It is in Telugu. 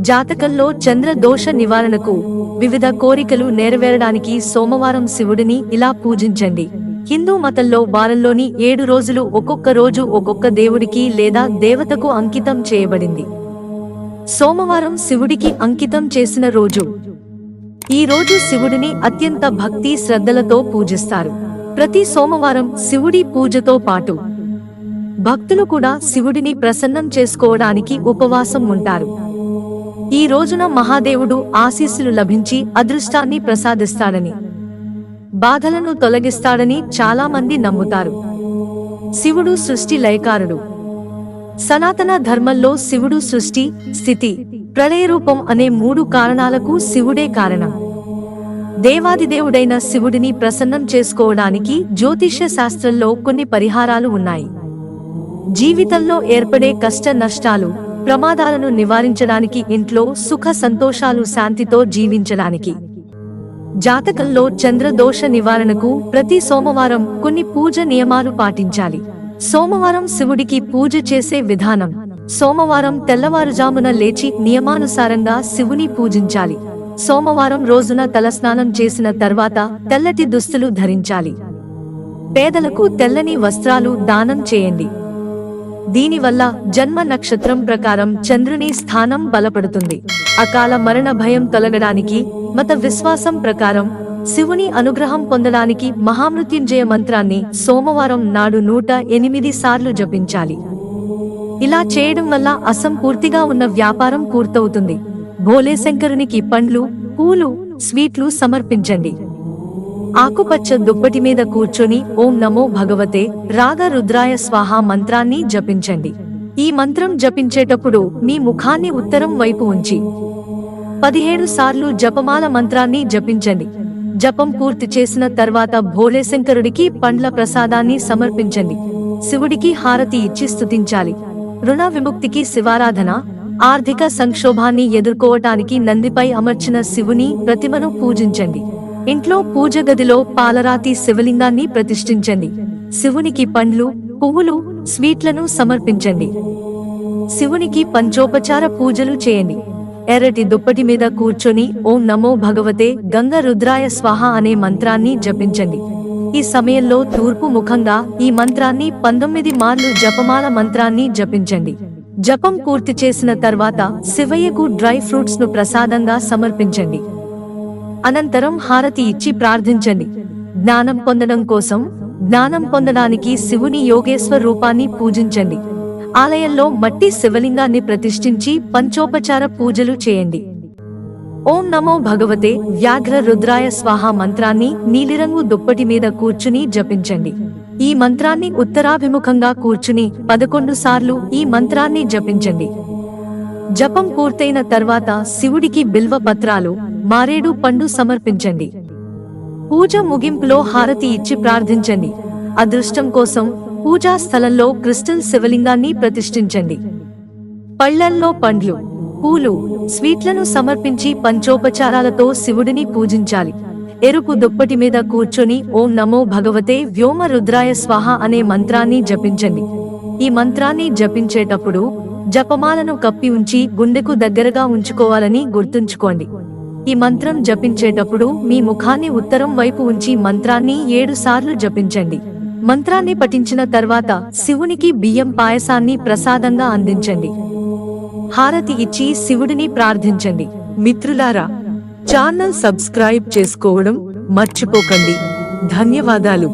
జాతకంలో చంద్ర దోష నివారణకు వివిధ కోరికలు నెరవేరడానికి సోమవారం శివుడిని ఇలా పూజించండి. హిందూ మతంలో వారంలోని 7 రోజులు ఒక్కొక్క రోజు ఒక్కొక్క దేవుడికి లేదా దేవతకు అంకితం చేయబడింది. సోమవారం శివుడికి అంకితం చేసిన రోజు. ఈ రోజు శివుడిని అత్యంత భక్తి శ్రద్ధలతో పూజిస్తారు. ప్రతి సోమవారం శివుడి పూజతో పాటు భక్తులు కూడా శివుడిని ప్రసన్నం చేసుకోవడానికి ఉపవాసం ఉంటారు. ఈ రోజున మహాదేవుడు ఆశీస్సులు లభించి అదృష్టాన్ని ప్రసాదిస్తాడని, బాధలను తొలగిస్తాడని చాలా మంది నమ్ముతారు. శివుడు సృష్టి లయకారుడు. సనాతన ధర్మంలో శివుడు సృష్టి, స్థితి, ప్రళయరూపం అనే 3 కారణాలకు శివుడే కారణం. దేవాదిదేవుడైన శివుడిని ప్రసన్నం చేసుకోవడానికి జ్యోతిష్య శాస్త్రంలో కొన్ని పరిహారాలు ఉన్నాయి. జీవితంలో ఏర్పడే కష్ట నష్టాలు, ప్రమాదాలను నివారించడానికి, ఇంట్లో సుఖ సంతోషాలు శాంతితో జీవించడానికి. జాతకంలో చంద్రదోష నివారణకు ప్రతి సోమవారం కొన్ని పూజ నియమాలు పాటించాలి. సోమవారం శివుడికి పూజ చేసే విధానం. సోమవారం తెల్లవారుజామున లేచి నియమానుసారంగా శివుని పూజించాలి. సోమవారం రోజున తలస్నానం చేసిన తర్వాత తెల్లటి దుస్తులు ధరించాలి. పేదలకు తెల్లని వస్త్రాలు దానం చేయండి. దీనివల్ల జన్మ నక్షత్రం ప్రకారం చంద్రుని స్థానం బలపడుతుంది. అకాల మరణ భయం తొలగడానికి, మత విశ్వాసం ప్రకారం శివుని అనుగ్రహం పొందడానికి మహామృత్యుంజయ మంత్రాన్ని సోమవారం నాడు 108 సార్లు జపించాలి. ఇలా చేయడం వల్ల అసంపూర్తిగా ఉన్న వ్యాపారం పూర్తవుతుంది. భోలేశంకరునికి పండ్లు, పూలు, స్వీట్లు సమర్పించండి. ఆకుపచ్చ దుప్పటి మీద కూర్చొని ఓం నమో భగవతే రాగ రుద్రాయ స్వాహ మంత్రాన్ని జపించండి. ఈ మంత్రం జపించేటప్పుడు మీ ముఖాన్ని ఉత్తరం వైపు ఉంచి 17 సార్లు జపమాల మంత్రాన్ని జపించండి. జపం పూర్తి చేసిన తర్వాత భోలేశంకరుడికి పండ్ల ప్రసాదాన్ని సమర్పించండి. శివుడికి హారతి ఇచ్చి స్తుతించాలి. రుణ విముక్తికి శివారాధన. ఆర్థిక సంక్షోభాన్ని ఎదుర్కోవటానికి నందిపై అమర్చిన శివుని ప్రతిమను పూజించండి. ఇంట్లో పూజ గదిలో పాలరాతి శివలింగాన్ని ప్రతిష్ఠించండి. శివునికి పండ్లు, పువ్వులు, స్వీట్లను సమర్పించండి. శివునికి పంచోపచార పూజలు చేయండి. ఎర్రటి దుప్పటి మీద కూర్చొని ఓం నమో భగవతే గంగ రుద్రాయ స్వాహ అనే మంత్రాన్ని జపించండి. ఈ సమయంలో తూర్పు ముఖంగా ఈ మంత్రాన్ని 19 మార్లు జపమాల మంత్రాన్ని జపించండి. జపం పూర్తి చేసిన తర్వాత శివయ్యకు డ్రై ఫ్రూట్స్ ను ప్రసాదంగా సమర్పించండి. అనంతరం హారతి ఇచ్చి ప్రార్థించండి. జ్ఞానం పొందడం కోసం, జ్ఞానం పొందడానికి శివుని యోగేశ్వర రూపాన్ని పూజించండి. ఆలయంలో మట్టి శివలింగాన్ని ప్రతిష్ఠించి పంచోపచార పూజలు చేయండి. ఓం నమో భగవతే వ్యాఘ్ర రుద్రాయ స్వాహ మంత్రాన్ని నీలిరంగు దుప్పటి మీద కూర్చుని జపించండి. ఈ మంత్రాన్ని ఉత్తరాభిముఖంగా కూర్చుని 11 సార్లు ఈ మంత్రాన్ని జపించండి. జపం పూర్తయిన తర్వాత శివుడికి బిల్వ పత్రాలు, మారేడు పండు సమర్పించండి. పూజ ముగింపులో హారతి ఇచ్చి ప్రార్థించండి. అదృష్టం కోసం పూజా స్థలంలో క్రిస్టల్ శివలింగాన్ని ప్రతిష్ఠించండి. పళ్లల్లో పండ్లు, పూలు, స్వీట్లను సమర్పించి పంచోపచారాలతో శివుడిని పూజించాలి. ఎరుపు దుప్పటి మీద కూర్చొని ఓం నమో భగవతే వ్యోమ రుద్రాయ స్వాహ అనే మంత్రాన్ని జపించండి. ఈ మంత్రాన్ని జపించేటప్పుడు జపమాలను కప్పి ఉంచి గుండెకు దగ్గరగా ఉంచుకోవాలని గుర్తుంచుకోండి. ఈ మంత్రం జపించేటప్పుడు మీ ముఖాన్ని ఉత్తరం వైపు ఉంచి మంత్రాన్ని 7 సార్లు జపించండి. మంత్రాన్ని పఠించిన తర్వాత శివునికి బియ్యం పాయసాన్ని ప్రసాదంగా అందించండి. హారతి ఇచ్చి శివుడిని ప్రార్థించండి. మిత్రులారా, ఛానల్ సబ్స్క్రైబ్ చేసుకోవడం మర్చిపోకండి. ధన్యవాదాలు.